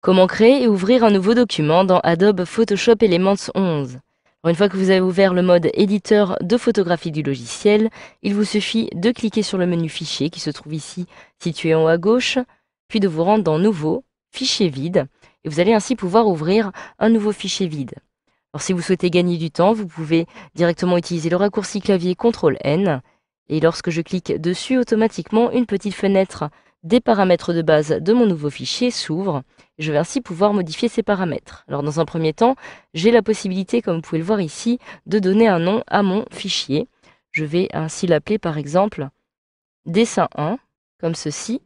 Comment créer et ouvrir un nouveau document dans Adobe Photoshop Elements 11? Alors, une fois que vous avez ouvert le mode éditeur de photographie du logiciel, il vous suffit de cliquer sur le menu Fichier qui se trouve ici, situé en haut à gauche, puis de vous rendre dans Nouveau, Fichier vide, et vous allez ainsi pouvoir ouvrir un nouveau fichier vide. Alors, si vous souhaitez gagner du temps, vous pouvez directement utiliser le raccourci clavier CTRL-N, et lorsque je clique dessus, automatiquement, une petite fenêtre des paramètres de base de mon nouveau fichier s'ouvre. Je vais ainsi pouvoir modifier ces paramètres. Alors dans un premier temps, j'ai la possibilité, comme vous pouvez le voir ici, de donner un nom à mon fichier. Je vais ainsi l'appeler par exemple dessin 1, comme ceci.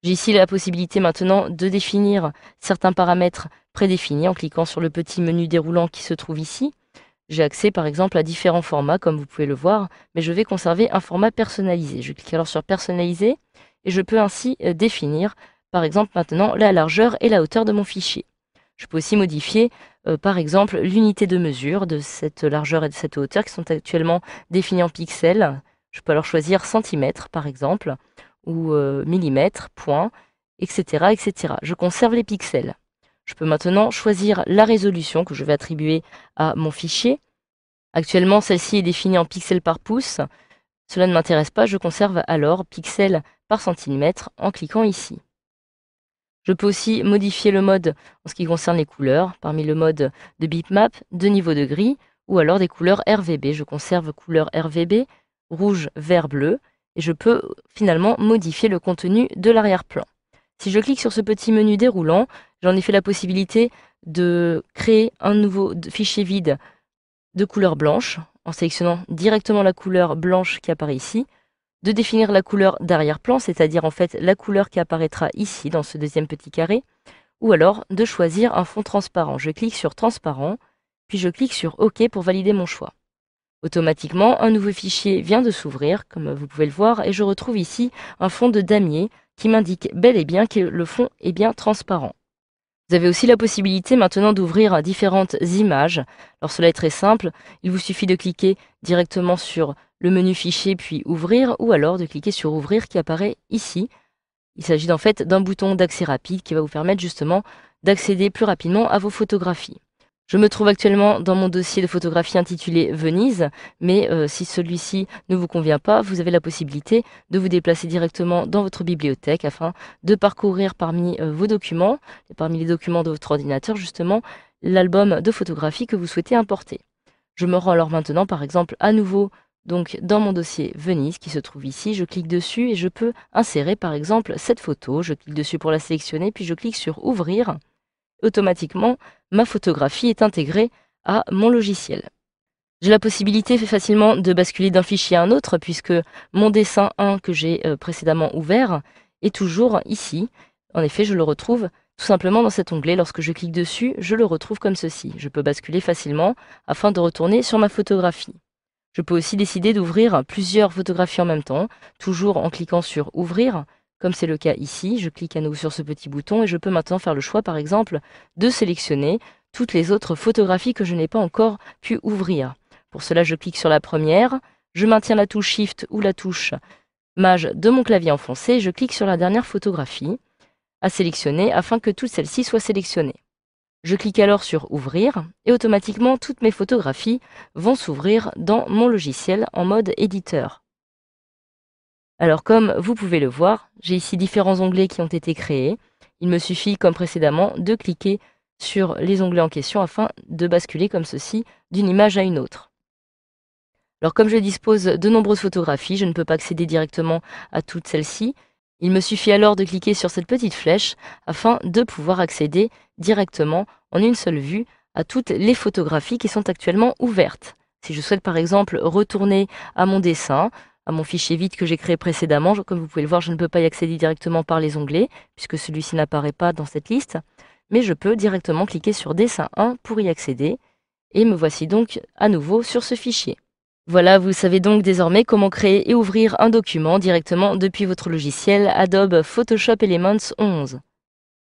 J'ai ici la possibilité maintenant de définir certains paramètres prédéfinis en cliquant sur le petit menu déroulant qui se trouve ici. J'ai accès par exemple à différents formats, comme vous pouvez le voir, mais je vais conserver un format personnalisé. Je clique alors sur personnaliser et je peux ainsi définir par exemple maintenant la largeur et la hauteur de mon fichier. Je peux aussi modifier par exemple l'unité de mesure de cette largeur et de cette hauteur qui sont actuellement définies en pixels. Je peux alors choisir centimètres par exemple, ou millimètres, points, etc., etc. Je conserve les pixels. Je peux maintenant choisir la résolution que je vais attribuer à mon fichier. Actuellement, celle-ci est définie en pixels par pouce. Cela ne m'intéresse pas, je conserve alors pixels par centimètre en cliquant ici. Je peux aussi modifier le mode en ce qui concerne les couleurs, parmi le mode de bitmap, de niveau de gris, ou alors des couleurs RVB. Je conserve couleur RVB, rouge, vert, bleu, et je peux finalement modifier le contenu de l'arrière-plan. Si je clique sur ce petit menu déroulant, j'en ai fait la possibilité de créer un nouveau fichier vide de couleur blanche, en sélectionnant directement la couleur blanche qui apparaît ici, de définir la couleur d'arrière-plan, c'est-à-dire en fait la couleur qui apparaîtra ici dans ce deuxième petit carré, ou alors de choisir un fond transparent. Je clique sur transparent, puis je clique sur OK pour valider mon choix. Automatiquement, un nouveau fichier vient de s'ouvrir, comme vous pouvez le voir, et je retrouve ici un fond de damier qui m'indique bel et bien que le fond est bien transparent. Vous avez aussi la possibilité maintenant d'ouvrir différentes images. Alors cela est très simple, il vous suffit de cliquer directement sur le menu fichier puis ouvrir, ou alors de cliquer sur ouvrir qui apparaît ici. Il s'agit en fait d'un bouton d'accès rapide qui va vous permettre justement d'accéder plus rapidement à vos photographies. Je me trouve actuellement dans mon dossier de photographie intitulé Venise, mais si celui-ci ne vous convient pas, vous avez la possibilité de vous déplacer directement dans votre bibliothèque afin de parcourir parmi vos documents, et parmi les documents de votre ordinateur justement, l'album de photographie que vous souhaitez importer. Je me rends alors maintenant par exemple à nouveau donc dans mon dossier Venise qui se trouve ici, je clique dessus et je peux insérer par exemple cette photo, je clique dessus pour la sélectionner, puis je clique sur ouvrir. Automatiquement, ma photographie est intégrée à mon logiciel. J'ai la possibilité facilement de basculer d'un fichier à un autre puisque mon dessin 1 que j'ai précédemment ouvert est toujours ici. En effet, je le retrouve tout simplement dans cet onglet. Lorsque je clique dessus, je le retrouve comme ceci. Je peux basculer facilement afin de retourner sur ma photographie. Je peux aussi décider d'ouvrir plusieurs photographies en même temps, toujours en cliquant sur ouvrir. Comme c'est le cas ici, je clique à nouveau sur ce petit bouton et je peux maintenant faire le choix, par exemple, de sélectionner toutes les autres photographies que je n'ai pas encore pu ouvrir. Pour cela, je clique sur la première, je maintiens la touche Shift ou la touche Maj de mon clavier enfoncé et je clique sur la dernière photographie à sélectionner afin que toutes celles-ci soient sélectionnées. Je clique alors sur Ouvrir et automatiquement toutes mes photographies vont s'ouvrir dans mon logiciel en mode éditeur. Alors comme vous pouvez le voir, j'ai ici différents onglets qui ont été créés. Il me suffit, comme précédemment, de cliquer sur les onglets en question afin de basculer comme ceci d'une image à une autre. Alors comme je dispose de nombreuses photographies, je ne peux pas accéder directement à toutes celles-ci. Il me suffit alors de cliquer sur cette petite flèche afin de pouvoir accéder directement en une seule vue à toutes les photographies qui sont actuellement ouvertes. Si je souhaite par exemple retourner à mon dessin, à mon fichier vide que j'ai créé précédemment, comme vous pouvez le voir, je ne peux pas y accéder directement par les onglets puisque celui-ci n'apparaît pas dans cette liste, mais je peux directement cliquer sur dessin 1 pour y accéder et me voici donc à nouveau sur ce fichier. Voilà, vous savez donc désormais comment créer et ouvrir un document directement depuis votre logiciel Adobe Photoshop Elements 11.